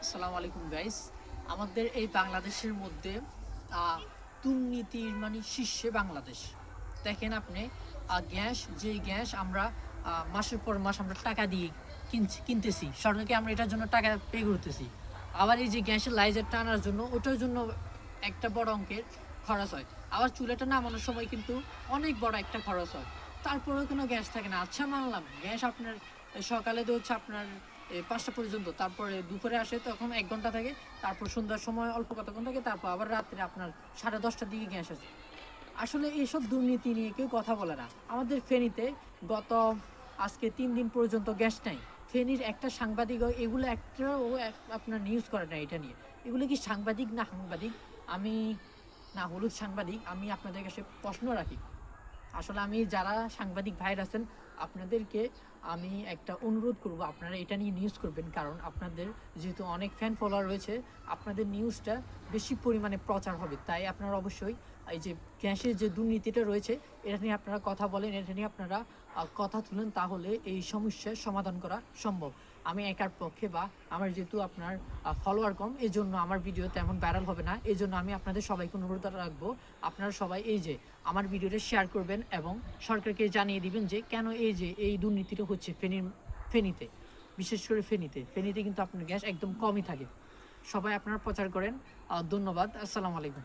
আসসালামু আলাইকুম গাইস। আমাদের এই বাংলাদেশের মধ্যে দুর্নীতির মানে শীর্ষে বাংলাদেশ। দেখেন আপনি, গ্যাস আমরা মাসের পর মাস আমরা টাকা দিয়ে কিনতেছি, সরকারকে আমরা এটার জন্য টাকা পে করতেছি। আবার এই যে গ্যাসের লাইটারটা আনার জন্য ওটার জন্য একটা বড় অঙ্কের খরচ হয়। আবার চুলাটা নামানোর সময় কিন্তু অনেক বড় একটা খরচ হয়। তারপরেও কোনো গ্যাস থাকে না। আচ্ছা, মানলাম গ্যাস আপনার সকালে তো হচ্ছে আপনার ৫টা পর্যন্ত, তারপরে দুপুরে আসে তখন ১ ঘন্টা থাকে, তারপর সন্ধ্যার সময় অল্প কতক্ষণ থাকে, তারপর আবার রাত্রে আপনার 10:30টার দিকে গ্যাস আসে। আসলে এইসব দুর্নীতি নিয়ে কেউ কথা বলে না। আমাদের ফেনীতে গত আজকে ৩ দিন পর্যন্ত গ্যাস নাই। ফেনীর একটা সাংবাদিকও এগুলো একটাও আপনার নিউজ করে না এটা নিয়ে। এগুলো কি সাংবাদিক না সাংবাদিক? আমি না হলুদ সাংবাদিক, আমি আপনাদের কাছে প্রশ্ন রাখি। আসলে আমি যারা সাংবাদিক ভাইরা আছেন, আপনাদেরকে আমি একটা অনুরোধ করব, আপনারা এটা নিয়ে নিউজ করবেন। কারণ আপনাদের যেহেতু অনেক ফ্যান ফলোয়ার রয়েছে, আপনাদের নিউজটা বেশি পরিমাণে প্রচার হবে। তাই আপনারা অবশ্যই এই যে গ্যাসের যে দুর্নীতিটা রয়েছে, এটা নিয়ে আপনারা কথা বলেন, এটা নিয়ে আপনারা কথা তুলেন, তাহলে এই সমস্যার সমাধান করা সম্ভব। আমি একার পক্ষে বা আমার যেহেতু আপনার ফলোয়ার কম, এই জন্য আমার ভিডিও তেমন ভাইরাল হবে না। এই জন্য আমি আপনাদের সবাইকে অনুরোধ রাখবো, আপনারা সবাই এই যে আমার ভিডিওটা শেয়ার করবেন এবং সরকারকে জানিয়ে দিবেন যে কেন এই যে এই দুর্নীতিটা হচ্ছে ফেনীতে, বিশেষ করে ফেনীতে কিন্তু আপনার গ্যাস একদম কমই থাকে। সবাই আপনারা প্রচার করেন। ধন্যবাদ। আসসালামু আলাইকুম।